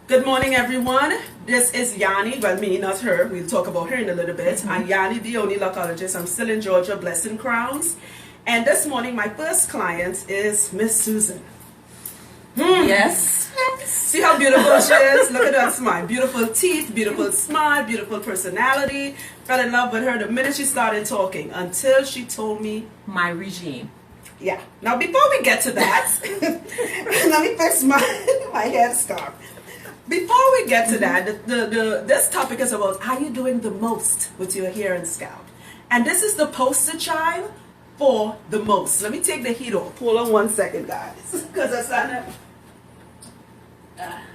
Good morning, everyone. This is Yanni. Well, me, not her. We'll talk about her in a little bit. I'm Yanni, the only lochologist. I'm still in Georgia, blessing crowns. And this morning, my first client is Miss Susan. Yes. See how beautiful she is? Look at that smile. Beautiful teeth, beautiful smile, beautiful personality. Fell in love with her the minute she started talking until she told me My regime. Yeah. Now, before we get to that, let me fix my headscarf. Before we get to that, this topic is about how you doing the most with your hair and scalp. And this is the poster child for the most. Let me take the heat off. Hold on 1 second, guys, because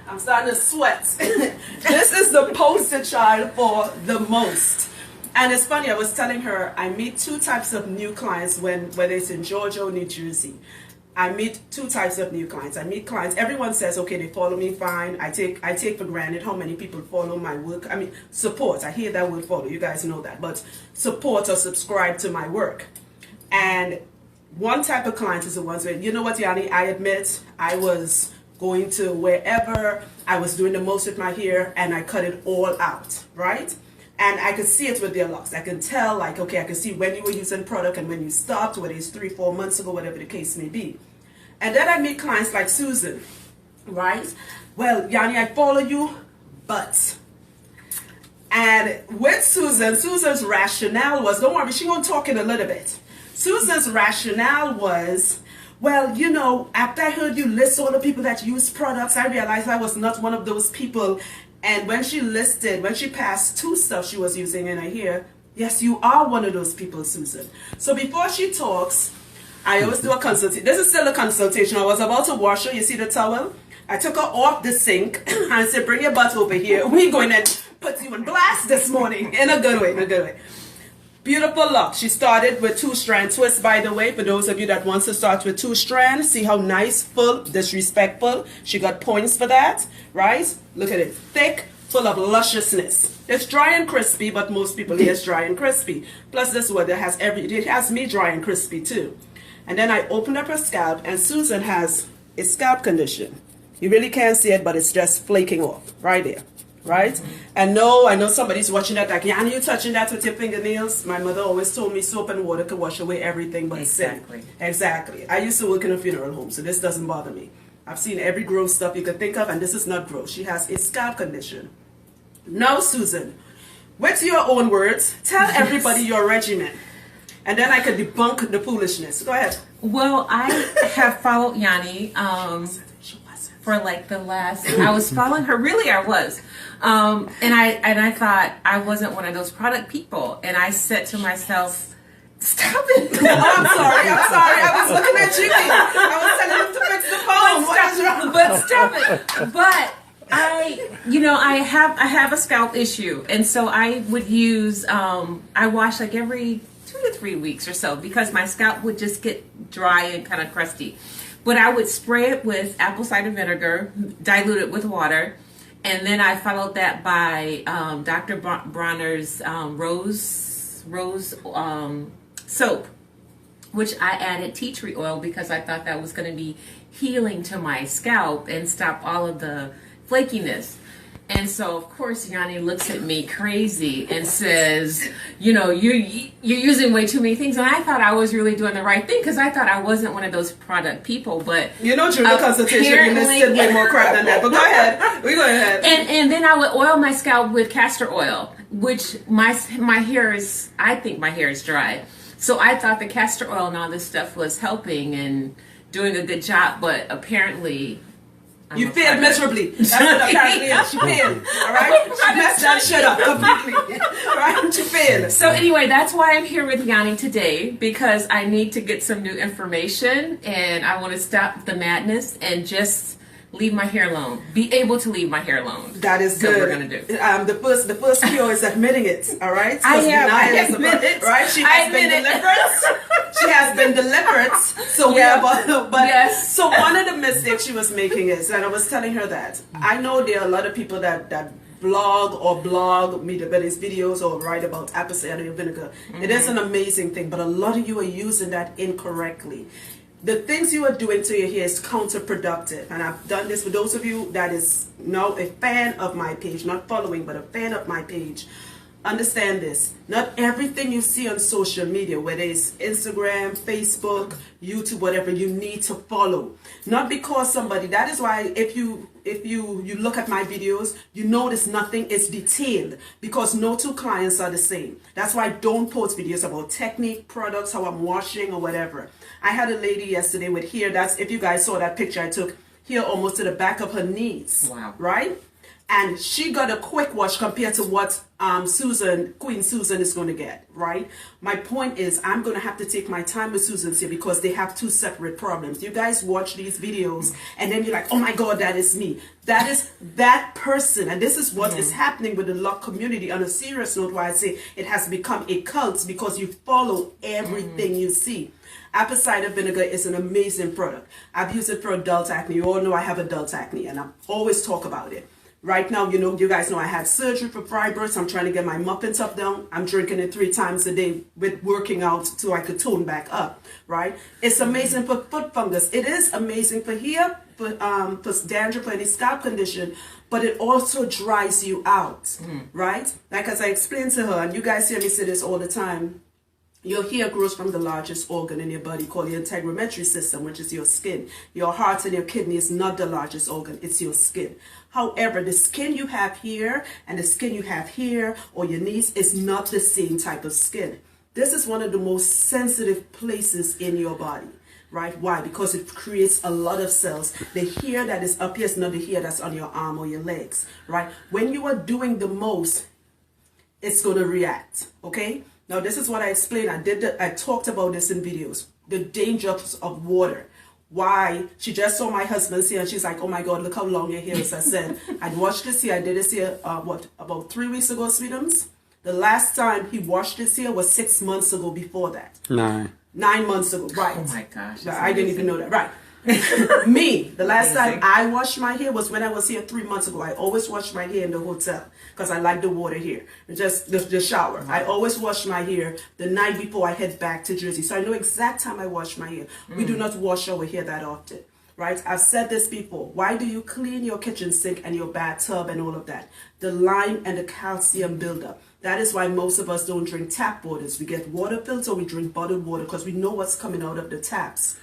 I'm starting to sweat. This is the poster child for the most. And it's funny, I was telling her, I meet two types of new clients whether it's in Georgia or New Jersey. I meet two types of new clients. I meet clients, everyone says, okay, they follow me fine. I take for granted how many people follow my work. I mean, support. I hear that word follow. You guys know that. But support or subscribe to my work. And one type of client is the ones where, you know what, Yanni, I admit I was going to wherever I was doing the most with my hair and I cut it all out, right? And I could see it with their locks. I can tell, like, okay, I can see when you were using product and when you stopped, whether it's 3-4 months ago, whatever the case may be. And then I meet clients like Susan, right? Well, Yanni, I follow you, but. And with Susan, Susan's rationale was, don't worry, she won't talk in a little bit. Susan's rationale was, well, you know, after I heard you list all the people that use products, I realized I was not one of those people. And when she passed two stuff she was using in her hair, yes, you are one of those people, Susan. So before she talks, I always do a consultation. This is still a consultation. I was about to wash her. You see the towel? I took her off the sink and I said, bring your butt over here. We're going to put you in blast this morning. In a good way, in a good way. Beautiful lock. She started with 2-strand twist, by the way. For those of you that wants to start with 2 strands, see how nice, full, disrespectful. She got points for that, right? Look at it. Thick, full of lusciousness. It's dry and crispy, but most people here is dry and crispy. Plus this one, it has me dry and crispy too. And then I opened up her scalp, and Susan has a scalp condition. You really can't see it, but it's just flaking off right there. Right? And no, I know somebody's watching that like, yeah, are you touching that with your fingernails? My mother always told me soap and water could wash away everything but sin. Exactly. I used to work in a funeral home, so this doesn't bother me. I've seen every gross stuff you could think of, and this is not gross. She has a scalp condition. Now, Susan, with your own words, tell everybody your regimen. And then I could debunk the foolishness. Go ahead. Well, I have followed Yanni for like the last, I was following her, really I was. And I thought I wasn't one of those product people. And I said to myself, stop it. Oh, I'm sorry. I was looking at Jimmy. I was telling him to fix the phone. But stop it. But I have a scalp issue. And so I would use, I wash like every 2 to 3 weeks or so because my scalp would just get dry and kind of crusty. But I would spray it with apple cider vinegar, dilute it with water, and then I followed that by Dr. Bronner's rose soap, which I added tea tree oil because I thought that was going to be healing to my scalp and stop all of the flakiness. And so, of course, Yanni looks at me crazy and says, you know, you're using way too many things. And I thought I was really doing the right thing because I thought I wasn't one of those product people. But you know, during the consultation, you listed way more crap than that. But go ahead. We go ahead. And then I would oil my scalp with castor oil, which my hair is, I think my hair is dry. So I thought the castor oil and all this stuff was helping and doing a good job. But apparently... You failed miserably. That's what apparently is. She failed. All right? She messed that shit up completely. All right? She failed. So anyway, that's why I'm here with Yanni today, because I need to get some new information and I want to stop the madness and just leave my hair alone. Be able to leave my hair alone. That is good. That's what we're going to do. The first cure is admitting it. All right? I admit it. Right? She has been delivered. She has been delivered. So yes. So one of the mistakes she was making is, and I was telling her that I know there are a lot of people that blog me the videos or write about apple cider vinegar. It is an amazing thing, but a lot of you are using that incorrectly. the things you are doing to your hair is counterproductive. And I've done this for those of you that is now a fan of my page, not following, but a fan of my page. Understand this. Not everything you see on social media, whether it's Instagram, Facebook, YouTube, whatever, you need to follow. Not because somebody, that is why if you look at my videos, you notice nothing is detailed, because no two clients are the same. That's why I don't post videos about technique, products, how I'm washing or whatever. I had a lady yesterday with hair, that's, if you guys saw that picture I took, hair almost to the back of her knees. Wow. Right? And she got a quick wash compared to what Queen Susan is going to get, right? My point is, I'm going to have to take my time with Susan's here because they have two separate problems. You guys watch these videos and then you're like, oh my God, that is me. That is that person. And this is what is happening with the Loc community. On a serious note, why I say it has become a cult, because you follow everything you see. Apple cider vinegar is an amazing product. I've used it for adult acne. You all know I have adult acne and I always talk about it. Right now, you guys know I had surgery for fibroids. I'm trying to get my muffin top down. I'm drinking it 3 times a day with working out so I could tone back up, right? It's amazing for foot fungus. It is amazing for hair, for dandruff, for any scalp condition, but it also dries you out, right? Like as I explained to her, and you guys hear me say this all the time, your hair grows from the largest organ in your body called the integumentary system, which is your skin. Your heart and your kidney is not the largest organ, it's your skin. However, the skin you have here and the skin you have here or your knees is not the same type of skin. This is one of the most sensitive places in your body, right? Why? Because it creates a lot of cells. The hair that is up here is not the hair that's on your arm or your legs, right? When you are doing the most, it's going to react, okay? Now, this is what I explained. I talked about this in videos. The dangers of water. Why? She just saw my husband's hair and she's like, oh my God, look how long your hair is. I said, I'd washed this hair. I did this hair, about 3 weeks ago, Sweetums? The last time he washed his hair was 6 months ago before that. 9 months ago, right. Oh my gosh. I didn't even know that, right. Me, the last time I washed my hair was when I was here 3 months ago. I always wash my hair in the hotel because I like the water here, just the shower. I always wash my hair the night before I head back to Jersey, so I know exact time I wash my hair. We do not wash our hair that often, right? I've said this before. Why do you clean your kitchen sink and your bathtub and all of that? The lime and the calcium buildup. That is why most of us don't drink tap waters. We get water filter, we drink bottled water because we know what's coming out of the taps.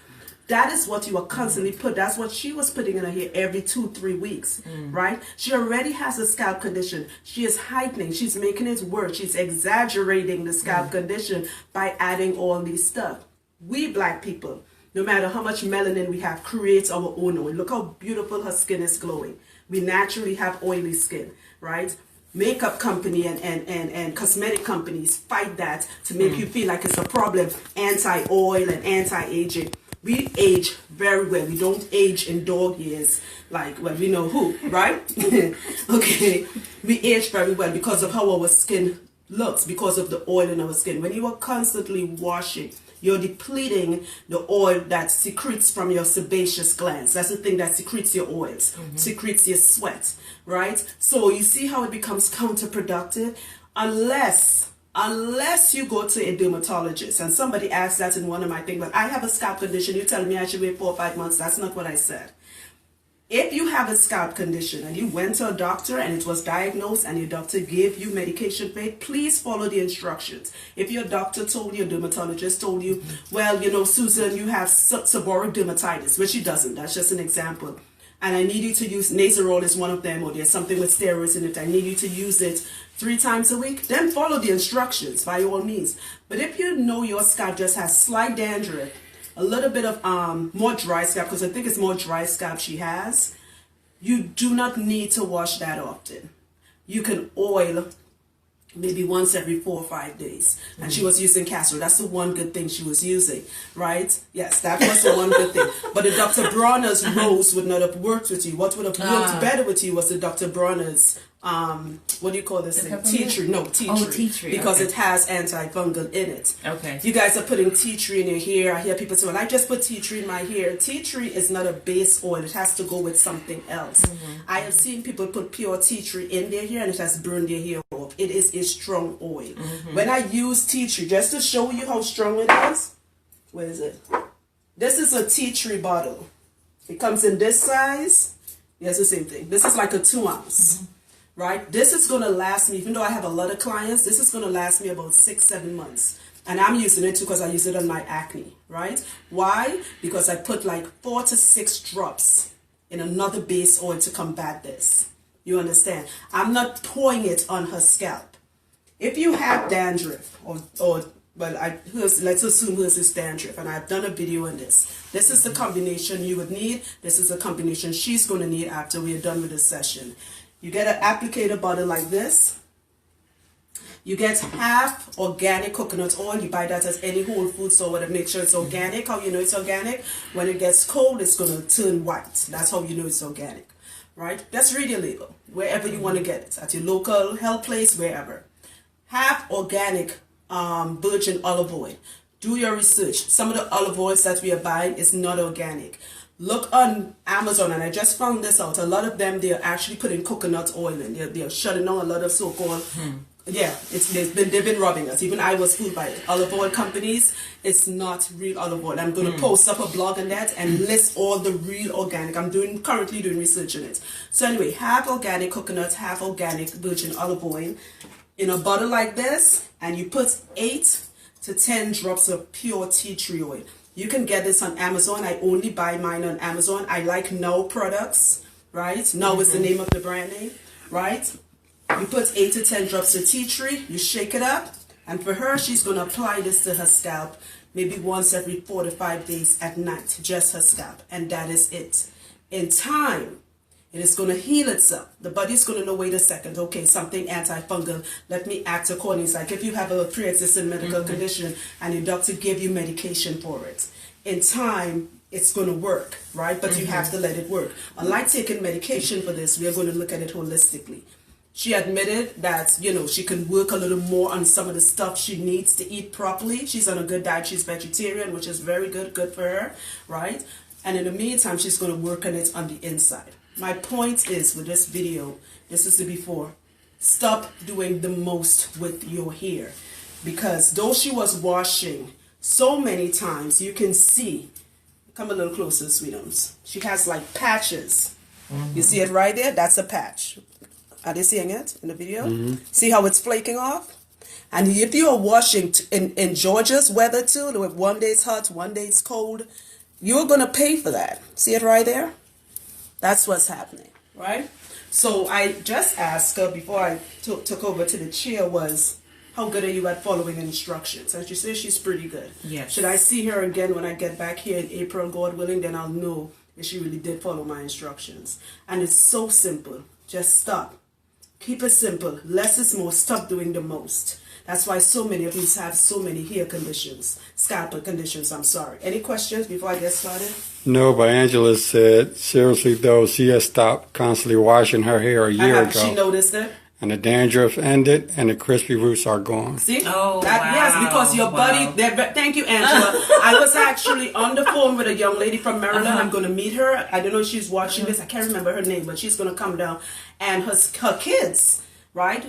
That is what you are constantly put. That's what she was putting in her hair every 2-3 weeks, right? She already has a scalp condition. She is heightening. She's making it worse. She's exaggerating the scalp condition by adding all these stuff. We black people, no matter how much melanin we have, creates our own oil. Look how beautiful her skin is glowing. We naturally have oily skin, right? Makeup company and cosmetic companies fight that to make you feel like it's a problem. Anti-oil and anti-aging. We age very well. We don't age in dog years like, well, we know who, right? Okay. We age very well because of how our skin looks, because of the oil in our skin. When you are constantly washing, you're depleting the oil that secretes from your sebaceous glands. That's the thing that secretes your oils, secretes your sweat, right? So you see how it becomes counterproductive? Unless you go to a dermatologist, and somebody asked that in one of my things, but I have a scalp condition, you tell me I should wait 4 or 5 months. That's not what I said. If you have a scalp condition and you went to a doctor and it was diagnosed and your doctor gave you medication for it, please follow the instructions. If your doctor told you, your dermatologist told you, well, Susan, you have seborrheic dermatitis, which she doesn't. That's just an example. And I need you to use Nasorol is one of them, or there's something with steroids in it. I need you to use it 3 times a week. Then follow the instructions by all means. But if you know your scalp just has slight dandruff, a little bit of more dry scalp, because I think it's more dry scalp she has, you do not need to wash that often. You can oil maybe once every 4 or 5 days. And she was using castor. That's the one good thing she was using, right? Yes, that was the one good thing. But the Dr. Bronner's rose would not have worked with you. What would have worked better with you was the Dr. Bronner's, what do you call this thing? Tea tree. No, tea tree. Oh, tea tree. Because it has antifungal in it. Okay. You guys are putting tea tree in your hair. I hear people say, well, I just put tea tree in my hair. Tea tree is not a base oil. It has to go with something else. I have seen people put pure tea tree in their hair and it has burned their hair off. It is a strong oil. When I use tea tree, just to show you how strong it is, where is it? This is a tea tree bottle. It comes in this size. Yes, the same thing. This is like a 2 ounce, right? This is going to last me, even though I have a lot of clients, this is going to last me about 6-7 months. And I'm using it too because I use it on my acne, right? Why? Because I put like 4 to 6 drops in another base oil to combat this. You understand? I'm not pouring it on her scalp. If you have dandruff let's assume hers is dandruff, and I've done a video on this. This is the combination you would need. This is the combination she's going to need after we are done with the session. You get an applicator bottle like this. You get half organic coconut oil. You buy that at any Whole Foods store, whatever. Make sure it's organic. How you know it's organic? When it gets cold, it's going to turn white. That's how you know it's organic, right? Just read your label wherever you want to get it, at your local health place, wherever. Half organic virgin olive oil. Do your research. Some of the olive oils that we are buying is not organic. Look on Amazon, and I just found this out. A lot of them, they are actually putting coconut oil in. They're shutting down a lot of so-called they've been robbing us. Even I was fooled by it. Olive oil companies, it's not real olive oil. I'm going to post up a blog on that and list all the real organic. I'm currently doing research on it. So anyway, half organic coconut, half organic virgin olive oil in a bottle like this, and you put 8 to 10 drops of pure tea tree oil. You can get this on Amazon. I only buy mine on Amazon. I like No products, right? No is the name of the brand name, right? You put 8 to 10 drops of tea tree, you shake it up, and for her, she's going to apply this to her scalp maybe once every 4 to 5 days at night, just her scalp, and that is it. In time, it is going to heal itself. The body's going to know, wait a second, okay, something antifungal, let me act accordingly. It's like if you have a pre-existing medical condition and your doctor gave you medication for it. In time, it's going to work, right? But you have to let it work. Unlike taking medication for this, we are going to look at it holistically. She admitted that, she can work a little more on some of the stuff she needs to eat properly. She's on a good diet. She's vegetarian, which is very good for her, right? And in the meantime, she's going to work on it on the inside. My point is, with this video, this is the before. Stop doing the most with your hair. Because though she was washing so many times, you can see, come a little closer, sweetums. She has like patches. You see it right there? That's a patch. Are they seeing it in the video? See how it's flaking off? And if you are washing in Georgia's weather too, with one day it's hot, one day it's cold, you're going to pay for that. See it right there? That's what's happening, right? So I just asked her before I took over to the chair was, how good are you at following instructions? And she says she's pretty good. Yes. Should I see her again when I get back here in April, God willing, then I'll know if she really did follow my instructions. And it's so simple. Just stop. Keep it simple. Less is more. Stop doing the most. That's why so many of us have so many hair conditions, scalp conditions, I'm sorry. Any questions before I get started? No, but Angela said, seriously though, she has stopped constantly washing her hair a year ago. She noticed it? And the dandruff ended and the crispy roots are gone. See? Oh, wow. Yes, because your body, thank you, Angela. I was actually on the phone with a young lady from Maryland. I'm going to meet her. I don't know if she's watching this. I can't remember her name, but she's going to come down. And her kids, right?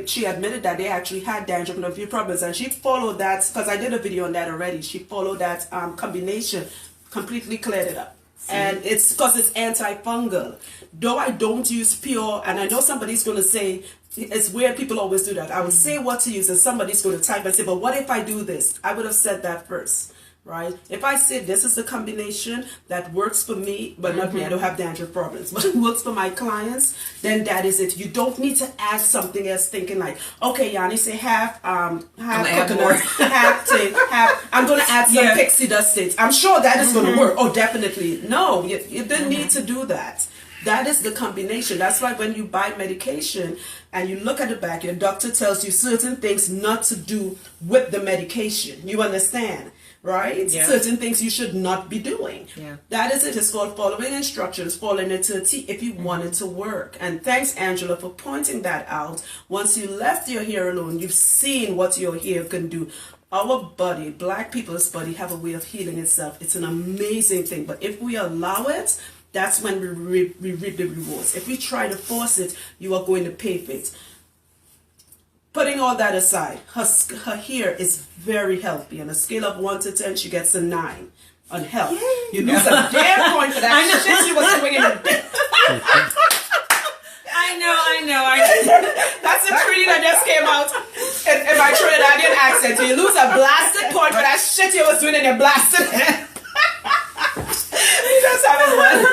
She admitted that they actually had dandruff and a few problems. And she followed that, because I did a video on that already. She followed that combination, completely cleared it up. And it's because it's antifungal. Though I don't use pure, and I know somebody's going to say, it's weird, people always do that. I would say what to use, and somebody's going to type and say, but what if I do this? I would have said that first, right? If I say this is the combination that works for me, but not me, I don't have dandruff problems, but it works for my clients, then that is it. You don't need to add something else thinking like, okay, Yanni, say half coconut, half, I'm going to add some pixie dust states. I'm sure that is going to work. Oh, definitely. No, you didn't need to do that. That is the combination. That's why when you buy medication and you look at the back, your doctor tells you certain things not to do with the medication. You understand, right? Yeah. Certain things you should not be doing. Yeah. That is it. It's called following instructions, following it to a T if you want it to work. And thanks, Angela, for pointing that out. Once you left your hair alone, you've seen what your hair can do. Our body, black people's body, have a way of healing itself. It's an amazing thing. But if we allow it, that's when we reap the rewards. If we try to force it, you are going to pay for it. Putting all that aside, her hair is very healthy. On a scale of 1 to 10, she gets a 9. on health. You lose a damn point for that shit you was doing in your I know. That's a treaty that just came out in my Trinidadian accent. So you lose a blasted point for that shit you was doing in your blasted head. You just having one.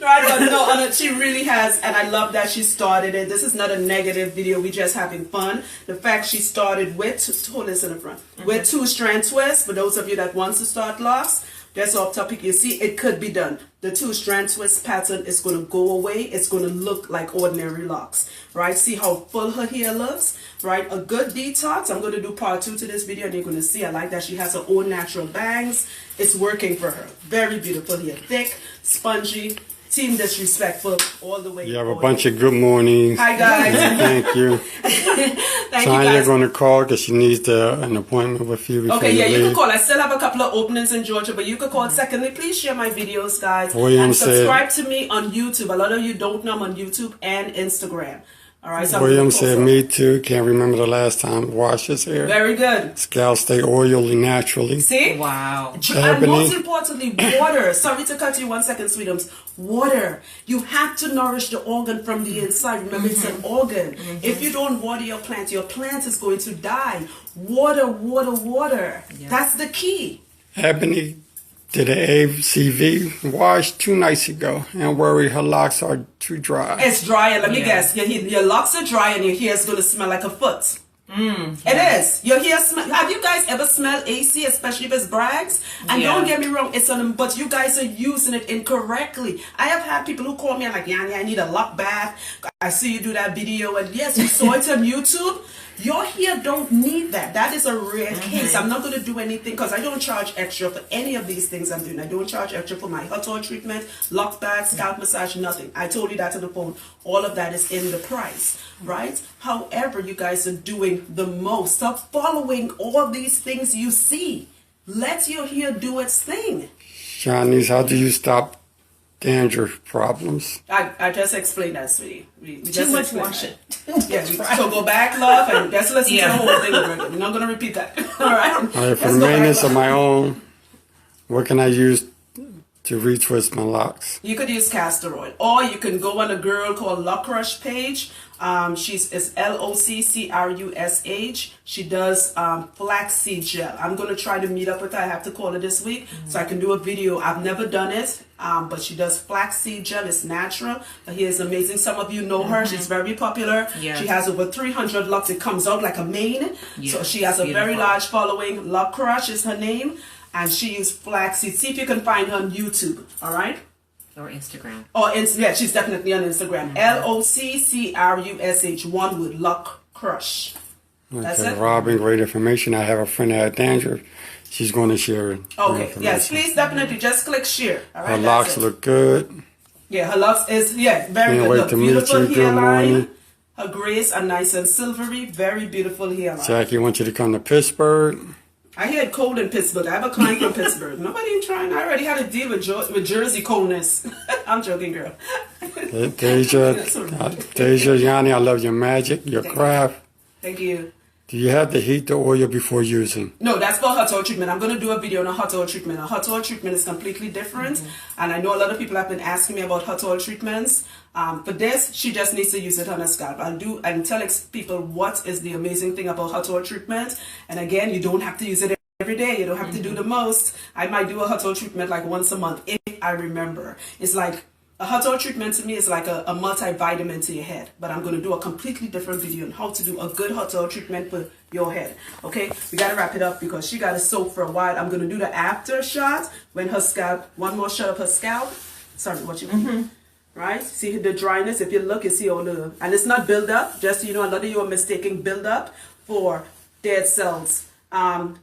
Right, but no, she really has, and I love that she started it. This is not a negative video, we just having fun. The fact she started with, hold this in the front, with 2 strand twists, for those of you that wants to start locks, that's off topic. You see, it could be done. The 2 strand twist pattern is going to go away. It's going to look like ordinary locks, right? See how full her hair looks, right? A good detox. I'm going to do part 2 to this video, and you're going to see. I like that she has her own natural bangs. It's working for her. Very beautiful hair, thick, spongy, team disrespectful all the way. You have a bunch of good mornings. Hi guys. Thank you. Thank you Tanya's guys. going to call because she needs an appointment with you before Okay, you yeah, you leave. can call. I still have a couple of openings in Georgia, but you can call. Secondly, please share my videos, guys. William and said- subscribe to me on YouTube. A lot of you don't know I'm on YouTube and Instagram. All right. So William said, me too. Can't remember the last time I washed his hair. Very good. Scalp stay oily naturally. See? Wow. And Ebony. most importantly, water. Sorry to cut you 1 second, sweetums. Water. You have to nourish the organ from the inside. Remember, it's an organ. If you don't water your plant is going to die. Water, water, water. Yeah. That's the key. Ebony did an ACV wash 2 nights ago and worried her locks are too dry. It's dry, and let me Yeah. guess, your locks are dry and your hair is going to smell like a foot. It is. Your hair smell. Have you guys ever smelled AC, especially if it's Bragg's? And Yeah. don't get me wrong, it's on. But you guys are using it incorrectly. I have had people who call me and like, Yanni, I need a lock bath. I see you do that video, and yes, you saw it on YouTube. Your hair don't need that. That is a rare case. I'm not going to do anything because I don't charge extra for any of these things I'm doing. I don't charge extra for my hot oil treatment, lock bath, scalp massage, nothing. I told you that on the phone. All of that is in the price, right? However, you guys are doing the most. Stop following all these things you see. Let your hair do its thing. Shanice, how do you stop dandruff problems? I just explained that, sweetie. We Too just much explained washing. that. Yeah, so go back, love, and just listen to the whole thing over again. We're not going to repeat that. All right? All right, for Let's the go back, maintenance love. of my own, what can I use to retwist my locks? You could use castor oil, or you can go on a girl called Loc Crush page. It's LOCCRUSH. She does flaxseed gel. I'm gonna try to meet up with her. I have to call her this week so I can do a video. I've never done it, but she does flaxseed gel. It's natural. Her hair is amazing. Some of you know her. She's very popular. Yes. She has over 300 locks. It comes out like a mane. Yes, So she has a very beautiful. large following. Loc Crush is her name, and she uses flaxseed. See if you can find her on YouTube. All right. Or Instagram. Yeah, she's definitely on Instagram. LOCCRUSH, one word, Loc Crush. That's Okay, it. Robin, great information. I have a friend that had dandruff. She's going to share her Okay, information. yes, please definitely just click share. All Her right, locks that's it. look good. Yeah, her locks is, very Can't good. wait Look, to meet beautiful you. Good hairline. morning. Her grays are nice and silvery. Very beautiful hairline. Jackie wants you to come to Pittsburgh. I hear it cold in Pittsburgh. I have a client from Pittsburgh. Nobody ain't trying. I already had to deal with Jersey coldness. I'm joking, girl. Deja, Yanni, I love your magic, your craft. Thank you. Do you have to heat the oil before using? No, that's for hot oil treatment. I'm going to do a video on a hot oil treatment. A hot oil treatment is completely different. And I know a lot of people have been asking me about hot oil treatments. For this, she just needs to use it on her scalp. I'll do and tell people what is the amazing thing about hot oil treatment. And again, you don't have to use it every day. You don't have to do the most. I might do a hot oil treatment like once a month if I remember. It's like a hot oil treatment to me is like a multivitamin to your head, but I'm going to do a completely different video on how to do a good hot oil treatment for your head. Okay, we got to wrap it up because she got to soak for a while. I'm going to do the after shot when her scalp, one more shot of her scalp. Sorry, what you right? See the dryness. If you look, you see all the, and it's not build up. Just so you know, a lot of you are mistaking build up for dead cells.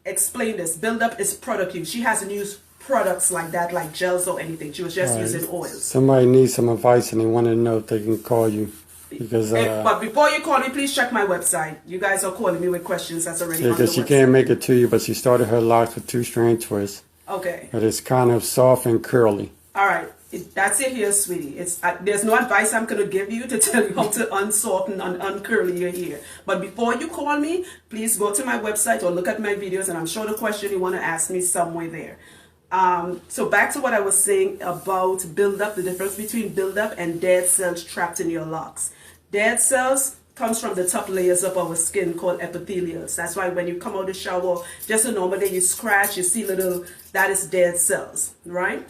Explain this. Build up is product use. She hasn't used products like that, like gels or anything. She was just using oils. Somebody needs some advice and they want to know if they can call you. Because But before you call me, please check my website. You guys are calling me with questions that's already on the because she website. can't make it to you, but she started her locks with 2 strand twists. Okay. But it's kind of soft and curly. All right. That's it here, sweetie. There's no advice I'm going to give you to tell you how to unsoften and uncurly your hair. But before you call me, please go to my website or look at my videos, and I'm sure the question you want to ask me somewhere there. So back to what I was saying about buildup, the difference between buildup and dead cells trapped in your locks. Dead cells comes from the top layers of our skin called epithelials. That's why when you come out of the shower, just a normal day, you scratch, you see little, that is dead cells, right?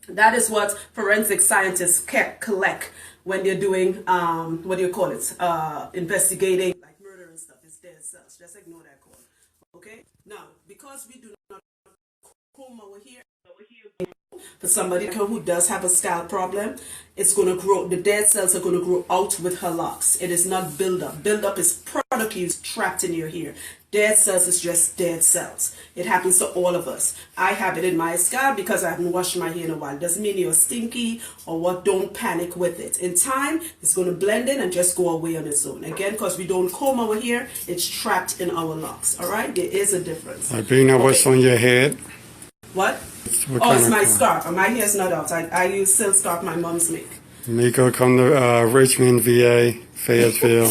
That is what forensic scientists collect when they're doing, what do you call it, investigating like murder and stuff. It's dead cells. Just ignore that call. Okay? Now, because we do not comb our hair, for somebody who does have a scalp problem, it's going to grow, the dead cells are going to grow out with her locks. It is not buildup. Buildup is product use trapped in your hair. Dead cells is just dead cells. It happens to all of us. I have it in my scalp because I haven't washed my hair in a while. Doesn't mean you're stinky or what. Don't panic with it. In time, it's going to blend in and just go away on its own. Again, because we don't comb our hair, it's trapped in our locks. All right? There is a difference. Bina, what's on your head? What? It's my scarf. My hair's not out. I use silk scarf my mom's make. Miko, come to Richmond, VA, Fayetteville.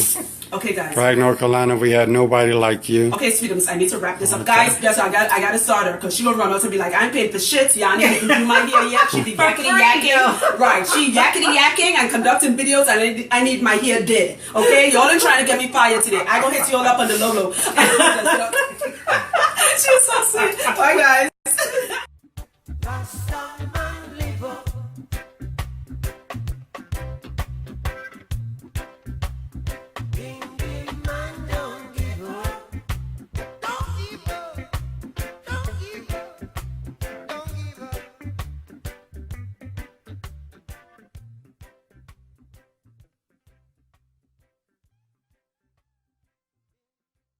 Okay, guys. Right, North Carolina, we had nobody like you. Okay, sweetums, I need to wrap this up. Guys, guess what? I got to start her because she gonna run out and be like, I ain't paid for shit. Y'all need to do my hair yet. She be yakety yakking. Right, she yakety yakking and conducting videos, and I need my hair dead. Okay, y'all ain't trying to get me fired today. I gonna hit y'all up on the low. She's so sweet. Bye, guys.